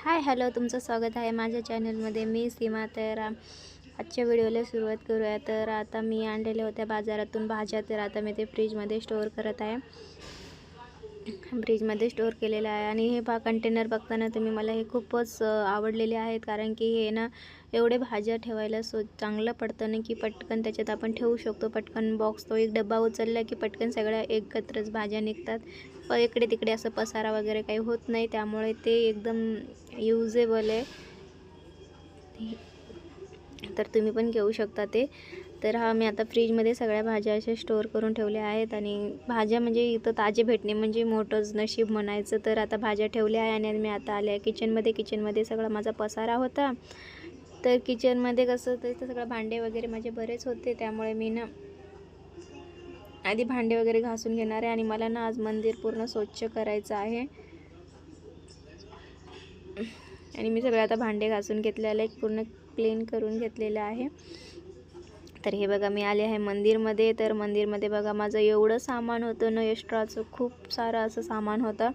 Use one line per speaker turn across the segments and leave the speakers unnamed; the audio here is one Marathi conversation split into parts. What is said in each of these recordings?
हाय हॅलो, तुमचं स्वागत आहे माझ्या चॅनलमध्ये. मी सीमा. तर आजच्या व्हिडिओला सुरुवात करूया. तर आता मी आणलेल्या होत्या बाजारातून भाज्या, तर आता मी ते फ्रीजमध्ये स्टोअर करत आहे. फ्रीजमध्ये स्टोअर केलेलं आहे. आणि हे कंटेनर बघताना तुम्ही मला हे खूपच आवडलेले आहेत, कारण की हे ना एवढे भाज्या ठेवायला चांगलं पडतं ना, की पटकन त्याच्यात आपण ठेवू शकतो. पटकन बॉक्स तो एक डब्बा उचलला की पटकन सगळ्या एकत्रच भाज्या निघतात. इकडे तिकडे असं पसारा वगैरे काही होत नाही, त्यामुळे ते एकदम युजेबल आहे. तर तुम्ही पण घेऊ शकता ते. तर मी आता फ्रीजमध्ये सगळ्या भाज्या अशा स्टोअर करून ठेवल्या आहेत. आणि भाज्या म्हणजे इथं ताजे भेटणे म्हणजे मोठंच नशीब म्हणायचं. तर आता भाज्या ठेवल्या आहे आणि मी आता आले आहे किचनमध्ये सगळा माझा पसारा होता. तर किचनमध्ये कसं तर सगळं भांडे वगैरे माझे बरेच होते, त्यामुळे मी ना आधी भांडे वगैरे घासून घेणार आहे. आणि मला ना आज मंदिर पूर्ण स्वच्छ करायचं आहे. आणि मी सगळं आता भांडे घासून घेतलेलं आहे, पूर्ण क्लीन करून घेतलेलं आहे. तर हे बघा, मी आले आहे मंदिरमध्ये. तर मंदिरमध्ये बघा माझं एवढं सामान होतं ना, एक्स्ट्राचं खूप सारं असं सामान होतं.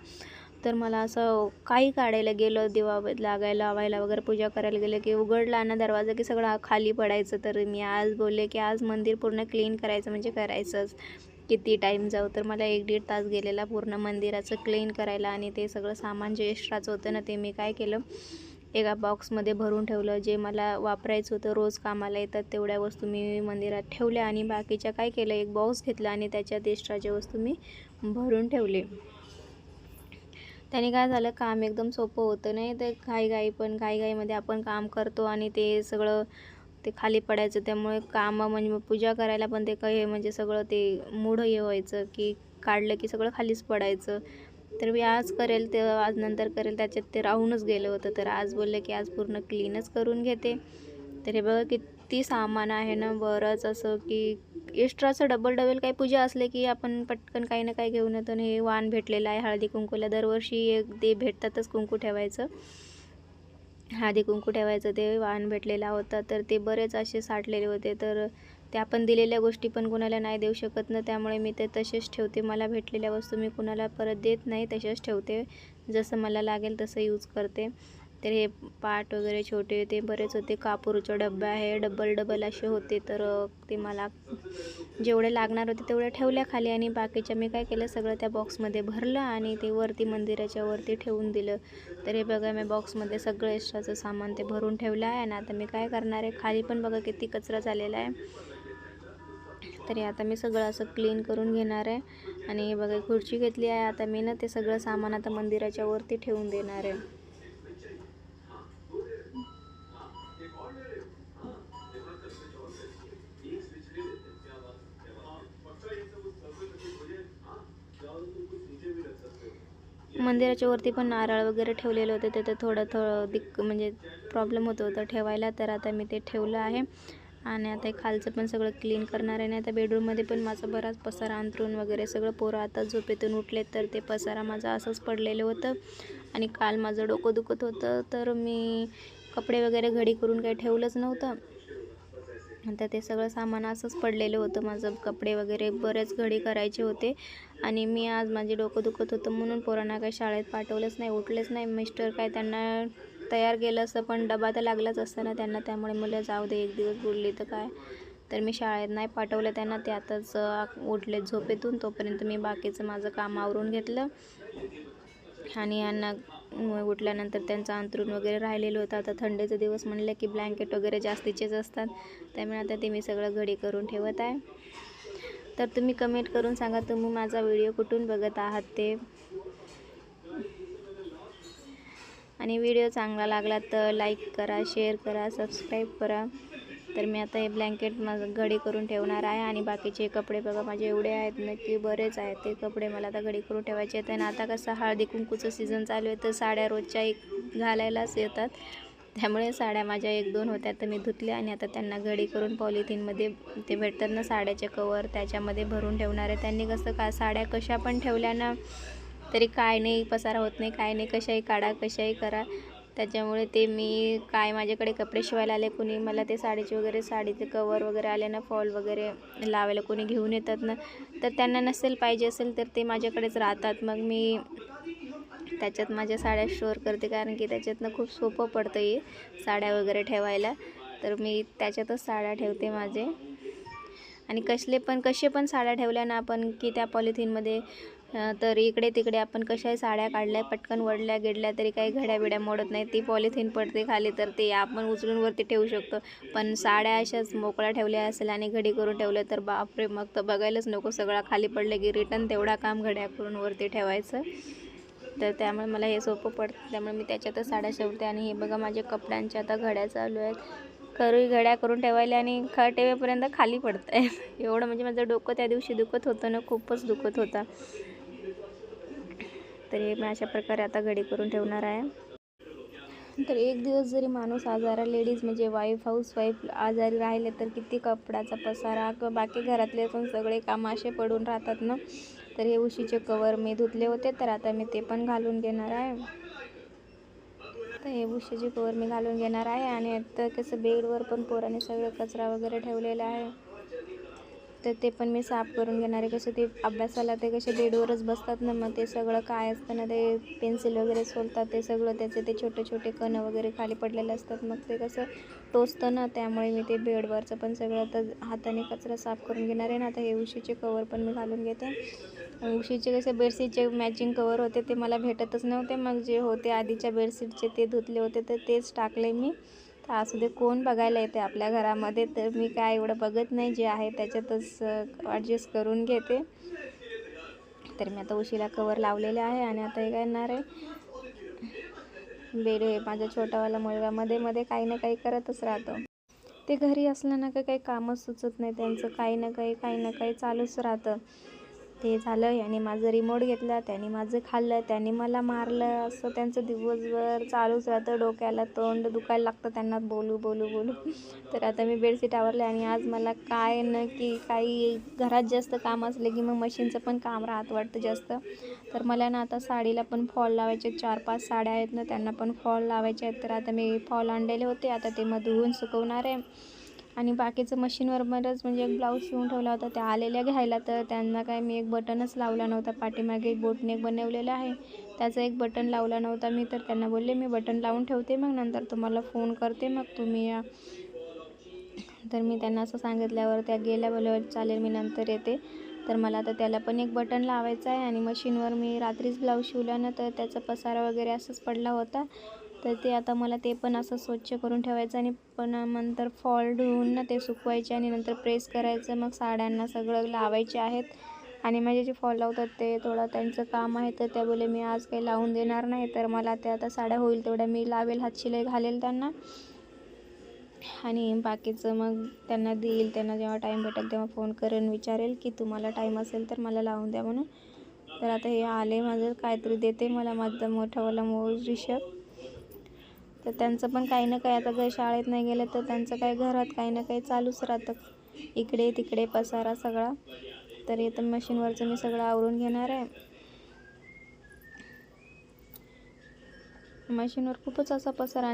तर मला असं काही काढायला गेलं, दिवा लावायला वगैरे, पूजा करायला गेलं की उघडला ना दरवाजा की सगळं खाली पडायचं. तर मी आज बोलले की आज मंदिर पूर्ण क्लीन करायचं म्हणजे करायचंच. किती टाईम जाऊ, तर मला 1-1.5 तास गेलेला पूर्ण मंदिराचं क्लीन करायला. आणि ते सगळं सामान जे एक्स्ट्राचं होतं ना, ते मी काय केलं, एका बॉक्समध्ये भरून ठेवलं. जे मला वापरायचं होतं, रोज कामाला येतात तेवढ्या वस्तू मी मंदिरात ठेवल्या. आणि बाकीच्या काय केलं, एक बॉक्स घेतला आणि त्याच्यात एक्स्ट्राच्या वस्तू मी भरून ठेवले. त्याने काय झालं, काम एकदम सोपं होतं. नाही तर घाईमध्ये आपण काम करतो आणि ते सगळं ते खाली पडायचं. त्यामुळे म्हणजे पूजा करायला पण ते काही म्हणजे सगळं ते मूढ हे व्हायचं की काढलं की सगळं खालीच पडायचं. तर मी आज करेल ते आज नंतर करेल, त्याच्यात ते राहूनच गेलं होतं. तर आज बोलले की आज पूर्ण क्लीनच करून घेते. तर हे बघा किती सामान आहे ना, बरंच असं की एक्स्ट्राचं डबल काही पूजा असले की आपण पटकन काही ना काही घेऊन येतो. आणि हे वाण भेटलेलं आहे हळदी कुंकूला. दरवर्षी ते भेटतातच कुंकू ठेवायचं, हळदी कुंकू ठेवायचं. ते वाण भेटलेला होता, तर ते बरेच असे साठलेले होते. तर ते आपण दिलेल्या गोष्टी पण कुणाला नाही देऊ शकत ना, त्यामुळे मी ते तसेच ठेवते. मला भेटलेल्या वस्तू मी कुणाला परत देत नाही, तसेच ठेवते. जसं मला लागेल तसं यूज करते. तर हे पाट वगैरे छोटे ते बरेच होते. कापूरचा डब्बा आहे, डबल असे होते. तर ते मला जेवढे लागणार होते तेवढे ठेवल्या खाली. आणि बाकीच्या मी काय केलं, सगळं त्या बॉक्समध्ये भरलं आणि ते वरती मंदिराच्या वरती ठेवून दिलं. तर हे बघा, मी बॉक्समध्ये सगळं एक्स्ट्राचं सामान ते भरून ठेवलं आहे. आणि आता मी काय करणार आहे, खाली पण बघा किती कचरा झालेला आहे. तरी आता मी सगळं असं क्लीन करून घेणार आहे. आणि हे बघा, खुर्ची घेतली आहे. आता मी ना ते सगळं सामान आता मंदिराच्या वरती ठेवून देणार आहे. मंदिराच्या वरती पण नारळ वगैरे ठेवलेले होते, तर थोडं म्हणजे प्रॉब्लेम होत होता ठेवायला. तर आता मी ते ठेवलं आहे. आणि आता खालचं पण सगळं क्लीन करणार आहे. आणि आता बेडरूममध्ये पण माझा बराच पसारा, अंथरूण वगैरे सगळं, पोरं आता झोपेतून उठले तर ते पसारा माझा असंच पडलेलं होतं. आणि काल माझं डोकं दुखत होतं, तर मी कपडे वगैरे घडी करून काही ठेवलंच नव्हतं. आता ते सगळं सामान असंच पडलेलं होतं. माझं कपडे वगैरे बरेच घडी करायचे होते. आणि मी आज माझे डोकं दुखत होतं म्हणून पोरांना काही शाळेत पाठवलंच नाही, उठलेच नाही. मिस्टर काय त्यांना तयार केलं असतं, पण डबा तर लागलाच असतं ना त्यांना, त्यामुळे मला जाऊ दे, एक दिवस बोलली तर काय. तर मी शाळेत नाही पाठवलं त्यांना. ते आताच उठले झोपेतून, तोपर्यंत मी बाकीचं माझं काम आवरून घेतलं. आणि यांना उठल्यानंतर त्यांचं अंथरूण वगैरे राहिलेलं होतं. आता थंडीचे दिवस म्हणलं की ब्लँकेट वगैरे जास्तीचेच असतात, त्यामुळे आता ते मी सगळं घडी करून ठेवत आहे. तर तुम्ही कमेंट करून सांगा तुम्ही माझा व्हिडिओ कुठून बघत आहात ते. आणि व्हिडिओ चांगला लागला तर लाईक करा, शेअर करा, सबस्क्राईब करा. तर मी आता हे ब्लँकेट माझं घडी करून ठेवणार आहे. आणि बाकीचे कपडे बघा माझे एवढे आहेत ना की बरेच आहेत. ते कपडे मला आता घडी करून ठेवायचे आहेत. आणि आता कसं हळदी कुंकूचं सीझन चालू आहे, तर साड्या रोजच्या घालायलाच येतात, त्यामुळे साड्या माझ्या 1-2 होत्या, तर मी धुतल्या. आणि आता त्यांना घडी करून पॉलिथिनमध्ये ते भेटतात ना साड्याचे कवर, त्याच्यामध्ये भरून ठेवणार आहे. त्यांनी कसं साड्या कशा पण ठेवल्या ना तरी काय नाही, पसारा होत नाही, काय नाही, कशाही काढा, कशाही करा. त्याच्यामुळे ते मी काय माझ्याकडे कपडे शिवायला आले कोणी, मला ते साडीचे कवर वगैरे आले ना, फॉल वगैरे लावायला कोणी घेऊन येतात ना, तर त्यांना नसेल पाहिजे असेल तर ते माझ्याकडेच राहतात. मग मी त्याच्यात माझ्या साड्या स्टोअर करते, कारण की त्याच्यातनं खूप सोपं पडतं हे साड्या वगैरे ठेवायला. तर मी त्याच्यातच साड्या ठेवते माझे. आणि कसे पण साड्या ठेवल्या ना आपण की त्या पॉलिथिनमध्ये, तर इकडे तिकडे आपण कशाही साड्या काढल्या पटकन वडल्या गेडल्या तरी काही घड्या बिड्या मोडत नाही. ती पॉलिथिन पडते खाली तर ते आपण उचलून वरती ठेवू शकतो. पण साड्या अशाच मोकळ्या ठेवल्या असेल आणि घडी करून ठेवलं तर बापरे, मग तर बघायलाच नको. सगळा खाली पडलं की रिटर्न तेवढा काम घड्या करून वरती ठेवायचं. तर त्यामुळे मला हे सोपं पडतं, त्यामुळे मी त्याच्यातच साड्या ठेवते. आणि हे बघा माझ्या कपड्यांच्या आता घड्या चालू आहेत. घड्या करून ठेवायला आणि ठेवेपर्यंत खाली पडत आहे. एवढं म्हणजे माझं डोकं त्या दिवशी दुखत होतं ना, खूपच दुखत होता. तर हे मी अशा प्रकारे आता घडी करून ठेवणार आहे. तर एक दिवस जरी माणूस लेडीज म्हणजे हाऊसवाईफ आजारी राहिले तर किती कपड्याचा पसारा किंवा बाकी घरातले पण सगळे काम असे पडून राहतात ना. तर हे उशीचे कवर मी धुतले होते, तर आता मी ते पण घालून घेणार आहे. तर हे उशीचे कवर मी घालून घेणार आहे. आणि आता कसं बेडवर पण पोराने सगळं कचरा वगैरे ठेवलेला आहे, तर ते पण मी साफ करून घेणार आहे. कसं ते अभ्यासाला ते कसे बेडवरच बसतात ना, मग ते सगळं काय असतं ना, ते पेन्सिल वगैरे सोलतात ते सगळं त्याचे ते छोटे छोटे कण वगैरे खाली पडलेले असतात, मग ते कसं टोचतं ना, त्यामुळे मी ते बेडवरचं पण सगळं तर हाताने कचरा साफ करून घेणार आहे ना. आता हे उशीचे कवर पण मी घालून घेते. उशीचे कसे बेडशीटचे मॅचिंग कवर होते ते मला भेटतच नव्हते, मग जे होते आधीच्या बेडशीटचे ते धुतले होते तर तेच टाकले मी. तर असू दे, कोण बघायला येते आपल्या घरामध्ये, तर मी काय एवढं बघत नाही, जे आहे त्याच्यातच ॲडजस्ट करून घेते. तर मी आता उशीला कवर लावलेले आहे. आणि आता हे काय करणार आहे, बेड हे माझा छोटावाला मुलगा मध्ये मध्ये काही ना काही करतच राहतो. ते घरी असलं ना काही कामच सुचत नाही, त्यांचं काही ना काही चालूच राहतं. ते झालं, याने माझं रिमोट घेतला, त्याने माझं खाल्लं, त्याने मला मारलं, असं त्यांचं दिवसभर चालूच राहतं. डोक्याला तोंड दुखायला लागतं त्यांना बोलू. तर आता मी बेडशीट आवरले. आणि आज मला काय न की काही घरात जास्त काम असले की मग मशीनचं पण काम राहत वाटतं जास्त. तर मला ना आता साडीला पण फॉल लावायचे, 4-5 साड्या आहेत ना, त्यांना पण फॉल लावायचे आहेत. तर आता मी फॉल आणलेले होते, आता ते मग धुवून सुकवणार आहे. आणि बाकीचं मशीनवर बरंच म्हणजे एक ब्लाऊज शिवून ठेवला होता, त्या आलेल्या घ्यायला, तर त्यांना काय मी एक बटनच लावला नव्हता. पाठीमागे एक बोटनेक बनवलेलं आहे, त्याचं एक बटन लावला नव्हता मी. तर त्यांना बोलले मी बटन लावून ठेवते, मग नंतर तुम्हाला फोन करते, मग तुम्ही या. तर मी त्यांना असं सांगितल्यावर त्या गेल्या, बोलल्यावर चालेल मी नंतर येते. तर मला आता त्याला पण एक बटन लावायचं आहे. आणि मशीनवर मी रात्रीच ब्लाऊज शिवला ना, तर त्याचा पसारा वगैरे असंच पडला होता, तर ते आता मला ते पण असं स्वच्छ करून ठेवायचं. आणि पण नंतर फॉल धुवून ना ते सुकवायचे आणि नंतर प्रेस करायचं, मग साड्यांना सगळं लावायचे आहेत. आणि माझे जे फॉल लावतात ते थोडं त्यांचं काम आहे, तर त्या बोले मी आज काही लावून देणार नाही, तर मला ते आता साड्या होईल तेवढ्या मी लावेल, हातशिलाई घालेल त्यांना. आणि बाकीचं मग त्यांना देईल, त्यांना जेव्हा टाईम भेटेल तेव्हा फोन करेन, विचारेल की तुम्हाला टाईम असेल तर मला लावून द्या म्हणून. तर आता हे आले, माझं काहीतरी देते मला माझा मोठावाला रिषभ. तर त्यांचं पण काही ना काही, आता शाळेत नाही गेलं तर त्यांचं काय घरात काही ना काही चालूच राहतं, इकडे तिकडे पसारा सगळा. तर इथं मशीनवरचं मी सगळं आवरून घेणार आहे. मशीनवर खूपच असा पसारा. आणि